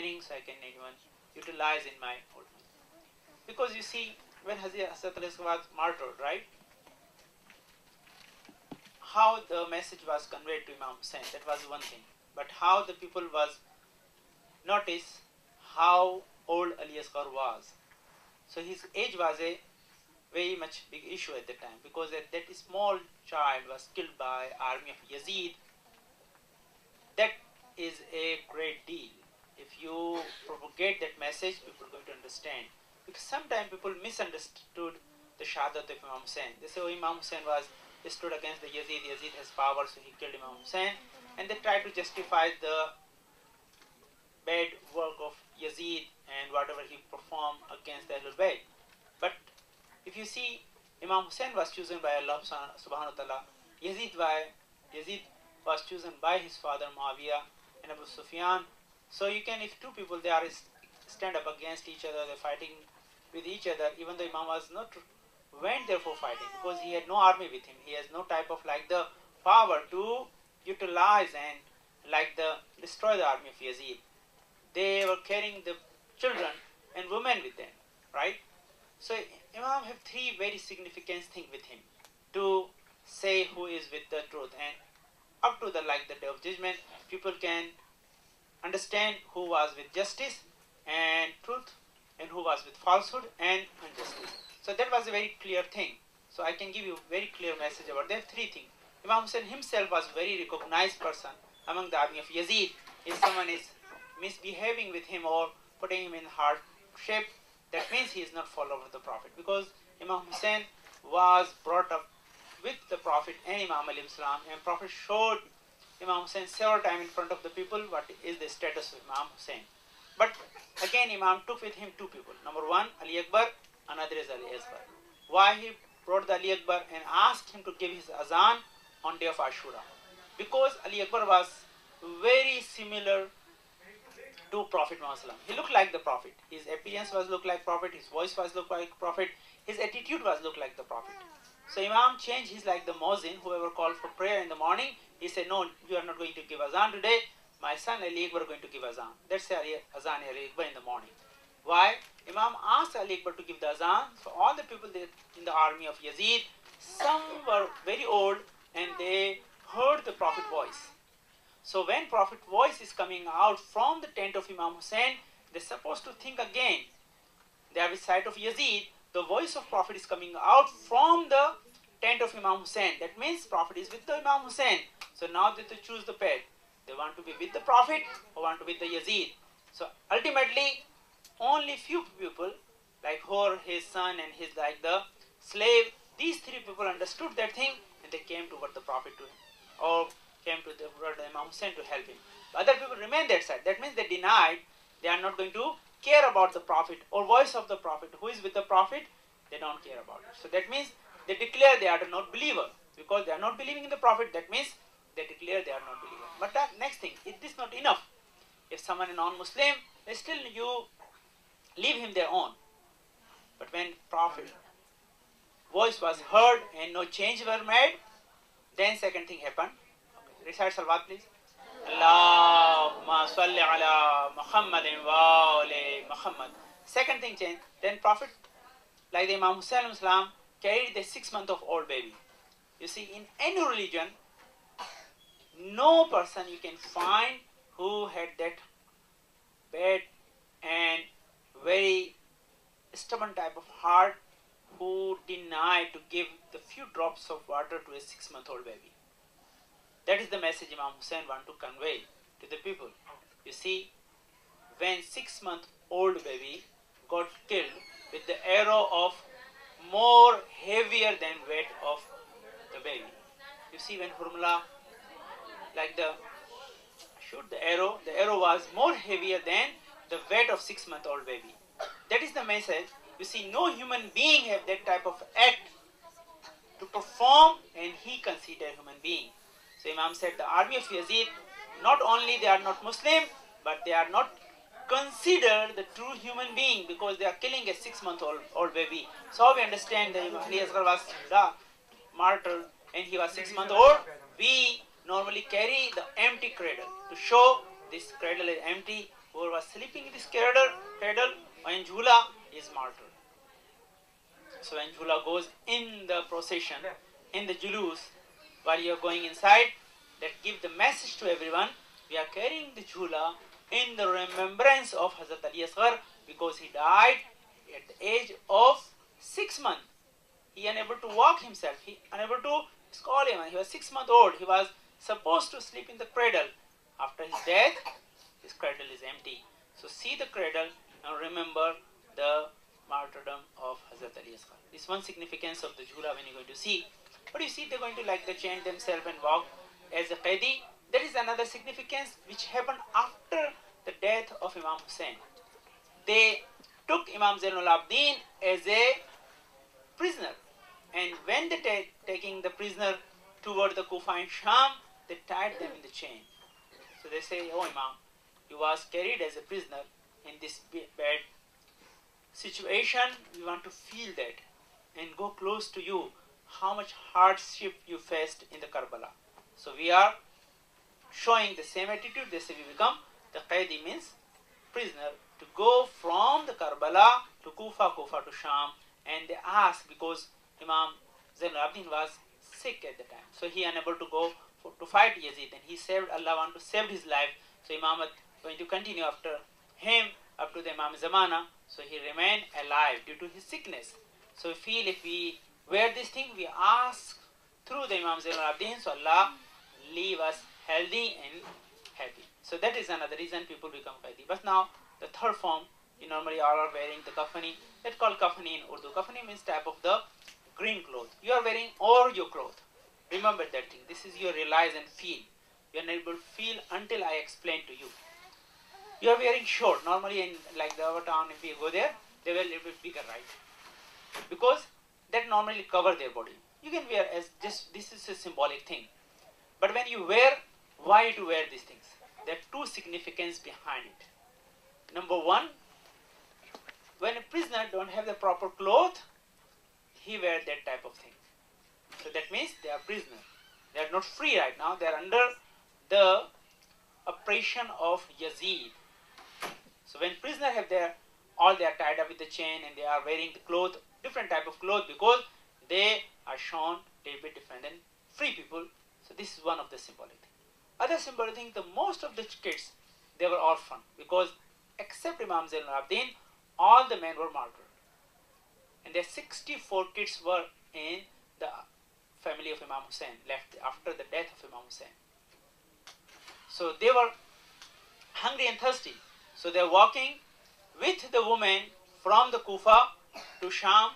meanings I can even utilize in my old meaning. Because you see, when Hazrat Ali was martyred, right? How the message was conveyed to Imam Hussain, that was one thing. But how the people was notice how old Ali Asghar was. So his age was a very much big issue at the time, because that small child was killed by army of Yazid. That is a great deal. If you propagate that message, people are going to understand. Because sometimes people misunderstood the Shahadat of Imam Hussain. They say, oh, Imam Hussain stood against the Yazid. Yazid has power, so he killed Imam Hussain. And they try to justify the bad work of Yazid and whatever he performed against the Ahlul Bayt. But if you see, Imam Hussain was chosen by Allah subhanahu wa ta'ala. Yazid was chosen by his father Muawiyah and Abu Sufyan. So you can, if two people, they are stand up against each other, they're fighting with each other, even though Imam was not went there for fighting, because he had no army with him. He has no type of like the power to utilize and like the destroy the army of Yazid. They were carrying the children and women with them, right? So Imam have three very significant things with him to say who is with the truth, and up to the like the day of judgment, people can understand who was with justice and truth and who was with falsehood and injustice. So that was a very clear thing. So I can give you a very clear message about that three things. Imam Hussain himself was a very recognized person among the army of Yazid. If someone is misbehaving with him or putting him in hardship, that means he is not follower of the Prophet, because Imam Hussain was brought up with the Prophet and Imam Alim Salam, and Prophet showed Imam Hussain several times in front of the people what is the status of Imam Hussain. But again, Imam took with him two people. Number one, Ali Akbar, another is Ali Asghar. Why he brought the Ali Akbar and asked him to give his azan on day of Ashura? Because Ali Akbar was very similar to Prophet Muhammad. He looked like the Prophet. His appearance was look like Prophet. His voice was look like Prophet. His attitude was look like the Prophet. So Imam changed his like the Muazzin, whoever called for prayer in the morning. He said, no, you are not going to give azan today. My son Ali Akbar are going to give azan. That's azan Ali Akbar in the morning. Why? Imam asked Ali Akbar to give the azan. So all the people in the army of Yazid, some were very old and they heard the Prophet voice. So when Prophet voice is coming out from the tent of Imam Hussain, they're supposed to think again. They are with sight of Yazid. The voice of Prophet is coming out from the tent of Imam Hussain. That means Prophet is with the Imam Hussain. So now they have to choose the path. They want to be with the Prophet or want to be with the Yazid. So ultimately, only few people, like Hor, his son, and his like the slave, these three people understood that thing and they came toward the Prophet to him, or came to the Imam Hussain to help him. Other people remained that side. That means they denied. They are not going to care about the Prophet or voice of the Prophet. Who is with the Prophet? They don't care about it. So that means they declare they are not believer, because they are not believing in the Prophet. That means they declare they are not believer. But that next thing, it is not enough. If someone is non-Muslim, still you leave him their own. But when Prophet voice was heard and no change were made, then second thing happened. Okay. Recite Salawat, please. Allahumma salli ala Muhammadin wa ali Muhammad. Second thing changed. Then Prophet, like the Imam Hussain Islam, carried the 6-month-old baby. You see, in any religion, no person you can find who had that bad and very stubborn type of heart who denied to give the few drops of water to a 6-month-old baby. That is the message Imam Hussain want to convey to the people. You see, when 6-month-old baby got killed with the arrow of more heavier than weight of the baby. You see, when Hurmula like the shoot the arrow was more heavier than the weight of 6-month-old baby. That is the message. You see, no human being have that type of act to perform, and he considered human being. So Imam said the army of Yazid, not only they are not Muslim, but they are not considered the true human being, because they are killing a 6-month-old baby. So we understand that Ali Asghar was martyred and he was 6-month-old. We normally carry the empty cradle to show this cradle is empty who was sleeping in this cradle when Jhula is martyred. So when Jhula goes in the procession, in the Julus, while you are going inside, that give the message to everyone, we are carrying the Jhula in the remembrance of Hazrat Ali Asghar, because he died at the age of 6 months. He unable to walk himself. He unable to call him. He was 6 months old. He was supposed to sleep in the cradle. After his death, his cradle is empty. So see the cradle and remember the martyrdom of Hazrat Ali Asghar. This is one significance of the Jhula when you're going to see. But you see, they're going to like the chain themselves and walk as a Qaidi. There is another significance which happened after the death of Imam Hussain. They took Imam Zainul Abidin as a prisoner, and when they taking the prisoner toward the Kufa and Sham, they tied them in the chain. So they say, "Oh Imam, you was carried as a prisoner in this bad situation. We want to feel that and go close to you, how much hardship you faced in the Karbala." So we are showing the same attitude. They say we become the Qaidi, means prisoner, to go from the Karbala to Kufa, Kufa to Sham. And they ask, because Imam Zainul Abidin was sick at the time, so he unable to go to fight Yazid, and he saved, Allah want to save his life. So Imam was going to continue after him up to the Imam Zamana. So he remained alive due to his sickness. So we feel if we wear this thing, we ask through the Imam Zainul Abidin, so Allah leave us healthy and happy. So that is another reason people become Qaidi. But now the third form, you normally all are wearing the kafani. That's called kafani in Urdu. Kafani means type of the green cloth. You are wearing all your cloth. Remember that thing. This is your realize and feel. You are not able to feel until I explain to you. You are wearing short. Normally in like the our town, if you go there, they wear a little bit bigger, right? Because that normally cover their body. You can wear as just, this is a symbolic thing. But when you wear, why to wear these things? There are two significance behind it. Number one, when a prisoner don't have the proper cloth, he wear that type of thing. So that means they are prisoner. They are not free right now. They are under the oppression of Yazid. So when prisoner have their, all they are tied up with the chain and they are wearing the cloth, different type of cloth, because they are shown a little bit different than free people. So this is one of the symbolic thing. Other symbolic thing, the most of the kids, they were orphan, because except Imam Zainul Abidin, all the men were martyred. And their 64 kids were in the family of Imam Hussain, left after the death of Imam Hussain. So they were hungry and thirsty. So they are walking with the women from the Kufa to Sham,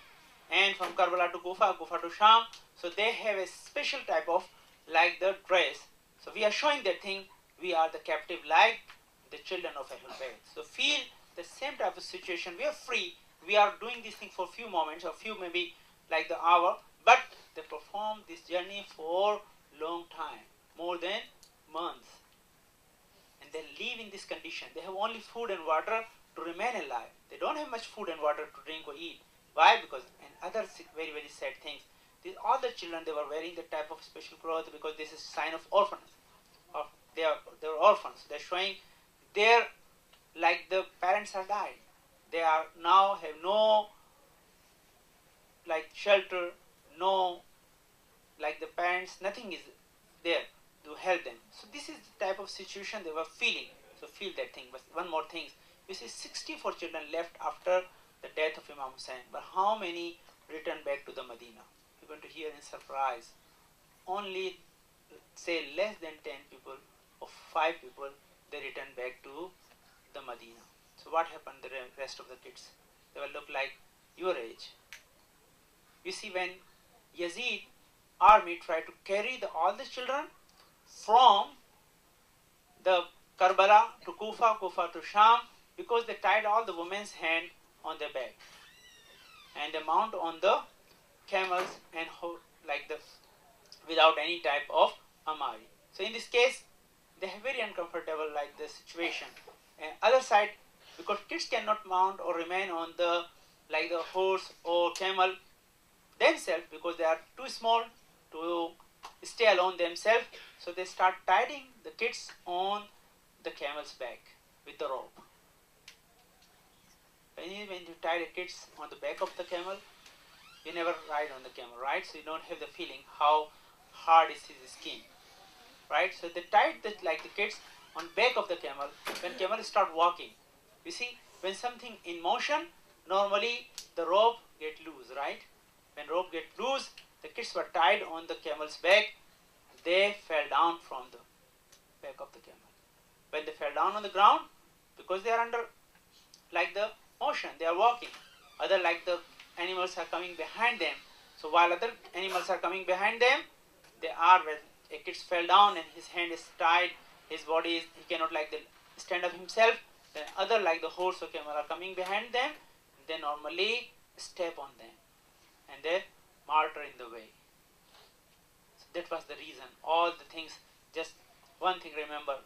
and from Karbala to Kufa, Kufa to Sham. So they have a special type of, like the dress. So we are showing that thing, we are the captive like the children of Ahlul Bayt. So feel the same type of situation. We are free. We are doing this thing for few moments, or few maybe like the hour, but they perform this journey for long time, more than months. And they live in this condition. They have only food and water to remain alive. They don't have much food and water to drink or eat. Why? Because, and other very, very sad things, these, all the children, they were wearing the type of special clothes, because this is a sign of orphans. Or they are orphans. They're showing their, like the parents are died. They are now have no like shelter, no like the parents, nothing is there to help them. So this is the type of situation they were feeling. So feel that thing. But one more thing, you see 64 children left after the death of Imam Hussain. But how many returned back to the Medina? You're going to hear in surprise. Only say less than 10 people or 5 people, they returned back to the Medina. So what happened to the rest of the kids? They will look like your age. You see, when Yazid army tried to carry all the children from the Karbala to Kufa, Kufa to Sham, because they tied all the women's hand on their back and they mount on the camels and like the without any type of amari. So in this case, they have very uncomfortable like the situation. And other side, because kids cannot mount or remain on the like the horse or camel themselves, because they are too small to stay alone themselves. So they start tying the kids on the camel's back. with the rope. When you tie the kids on the back of the camel, you never ride on the camel, right? So you don't have the feeling how hard is his skin, right? So they tied like the kids on back of the camel. When camel start walking, you see, when something in motion, normally the rope get loose, right? When rope get loose, the kids were tied on the camel's back. They fell down from the back of the camel. When they fell down on the ground, because they are under like the motion, they are walking. Other like the animals are coming behind them. So while other animals are coming behind them, they are, when a kid fell down and his hand is tied, his body is, he cannot like the stand up himself. Then other like the horse or camel are coming behind them. They normally step on them and they martyr in the way. So that was the reason. All the things, just one thing remember,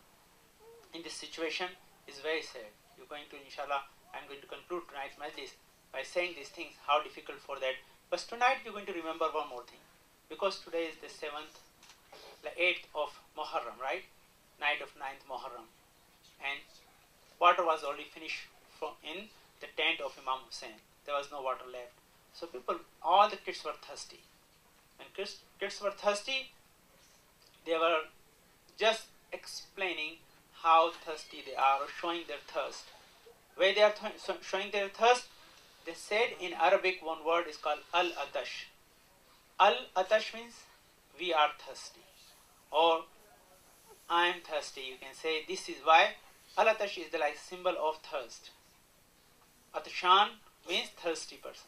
in this situation is very sad. You're going to, inshallah, I'm going to conclude tonight's Majalis by saying these things, how difficult for that. But tonight you're going to remember one more thing. Because today is the 8th of Mohurram, right? Night of 9th Mohurram. And water was already finished in the tent of Imam Hussain. There was no water left. So people, all the kids were thirsty. When kids were thirsty, they were just explaining how thirsty they are, or showing their thirst. Where they are showing their thirst, they said in Arabic one word is called al-atash. Al-atash means we are thirsty, or I am thirsty. You can say this is why al-atash is the like symbol of thirst. Atashan means thirsty person.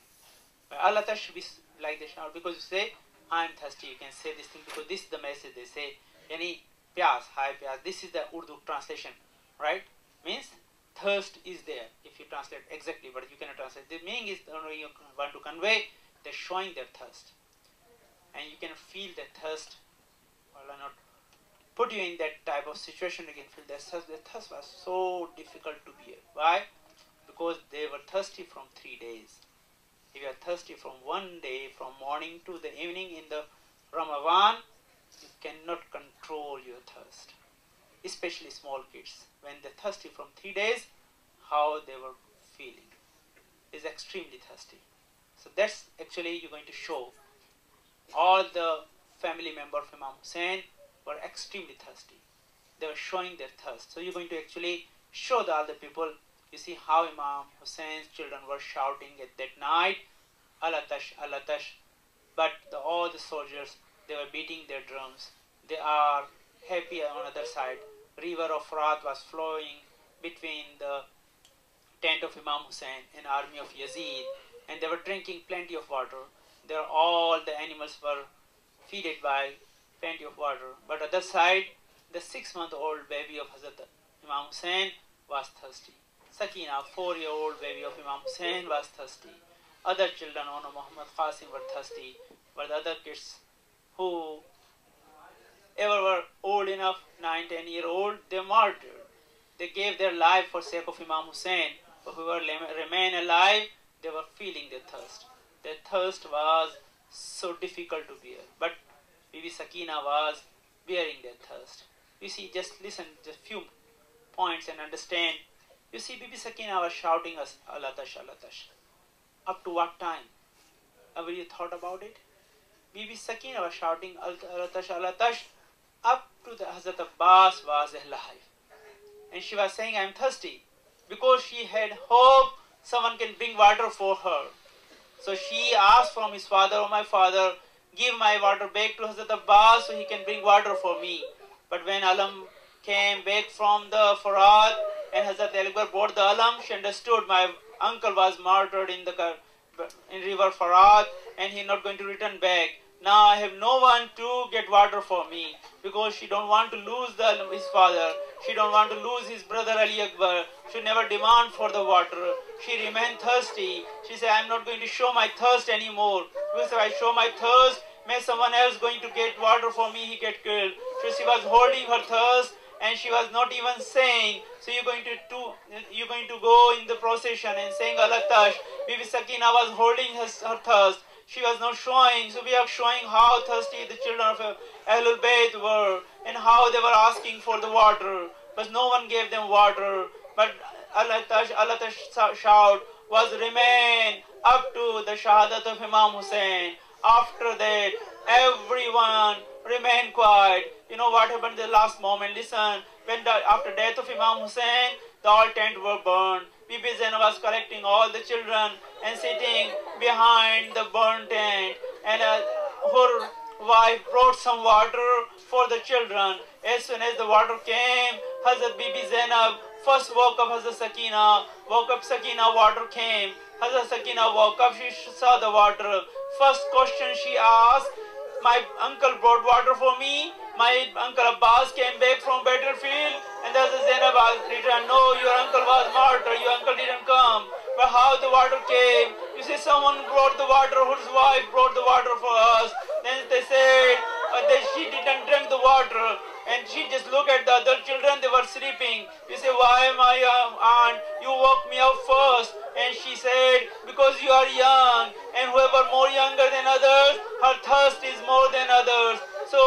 Al-atash is like the shout, because you say I am thirsty. You can say this thing because this is the message they say. Yani pyas, hi pyas. This is the Urdu translation, right? Means thirst is there if you translate exactly, but you cannot translate. The meaning is you want to convey, they're showing their thirst. And you can feel that thirst. Allah not put you in that type of situation, you can feel that thirst. The thirst was so difficult to bear. Why? Because they were thirsty from 3 days. If you are thirsty from one day, from morning to the evening in the Ramadan, you cannot control your thirst. Especially small kids. When they're thirsty from 3 days, how they were feeling is extremely thirsty. So that's actually you're going to show. All the family members of Imam Hussain were extremely thirsty. They were showing their thirst. So you're going to actually show the other people. You see how Imam Hussein's children were shouting at that night, Al-Atash, Al-Atash. But all the soldiers, they were beating their drums. They are happy on the other side. River of Furat was flowing between the tent of Imam Hussain and army of Yazid, and they were drinking plenty of water. There all the animals were feeded by plenty of water. But other side, the 6-month-old baby of Hazrat Imam Hussain was thirsty. Sakina, 4-year-old baby of Imam Hussain, was thirsty. Other children on Muhammad Qasim were thirsty, but the other kids who ever were old enough, 9-10-year-old, they martyred. They gave their life for sake of Imam Hussain. But whoever remain alive, they were feeling their thirst. Their thirst was so difficult to bear. But Bibi Sakina was bearing their thirst. You see, just listen just few points and understand. You see, Bibi Sakina was shouting us, Al-Atash, Al-Atash. Up to what time? Ever you thought about it? Bibi Sakina was shouting, Al-Atash, Al-Atash, up to the Hazrat Abbas was alive. And she was saying, I am thirsty. Because she had hope someone can bring water for her. So she asked from his father, oh my father, give my water back to Hazrat Abbas so he can bring water for me. But when Alim came back from the Furat and Hazrat Akbar brought the Alim, she understood my uncle was martyred in river Furat and he not going to return back. Now I have no one to get water for me, because she don't want to lose his father. She don't want to lose his brother Ali Akbar. She never demand for the water. She remained thirsty. She said, I am not going to show my thirst anymore. Because if I show my thirst, may someone else going to get water for me, he get killed. So she was holding her thirst and she was not even saying. So you're going to go in the procession and saying Al-Atash. Bibi Sakina was holding her thirst. She was not showing. So we are showing how thirsty the children of Ahlul Bayt were and how they were asking for the water. But no one gave them water. But Allah shout was remain up to the Shahadat of Imam Hussain. After that, everyone remained quiet. You know what happened in the last moment? Listen, after death of Imam Hussain, the all tent were burned. Bibi Zainab was collecting all the children and sitting behind the burnt tent. And her wife brought some water for the children. As soon as the water came, Hazrat Bibi Zainab first woke up Hazrat Sakina. Woke up Sakina, water came. Hazrat Sakina woke up, she saw the water. First question she asked, my uncle brought water for me. My uncle Abbas came back from battlefield, and Hazrat Zainab returned, no, your uncle was martyred, your uncle didn't come. But how the water came? You say someone brought the water, whose wife brought the water for us. Then they said that she didn't drink the water, and she just looked at the other children, they were sleeping. You say, why my aunt, you woke me up first? And she said, because you are young, and whoever more younger than others, her thirst is more than others. So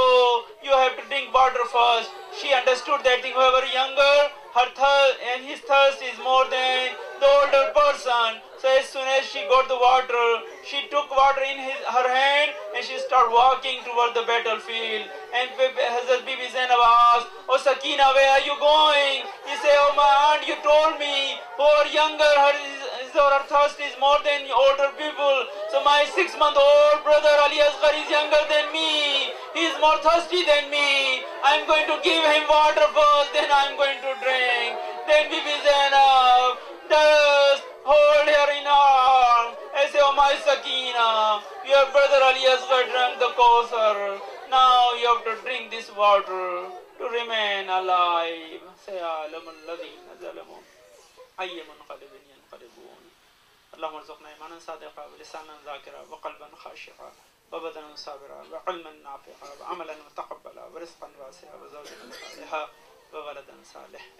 you have to drink water first. She understood that thing, whoever younger, her thirst and his thirst is more than the older person. So as soon as she got the water, she took water in her hand and she started walking toward the battlefield. And Hazrat Bibi Zainab asked, oh Sakina, where are you going? He said, oh my aunt, you told me who are younger, her thirst is more than older people. So my 6-month-old brother Ali Asghar is younger than me. He is more thirsty than me. I am going to give him water first, then I am going to drink. Then Bibi Zainab just hold her in her arm and say, oh my Sakina, your brother Ali Asghar drank the Kausar. Now you have to drink this water to remain alive. Say, Alim alladhina zalamu ayyamun qalbin yanqalibun. اللهم ارزقنا ايمانا صادقا ولسانا ذاكرا وقلبا خاشعا وبدنا صابرا وعلما نافعا وعملا متقبلا ورزقا واسعا وزوجا صالحا وولدا صالحا.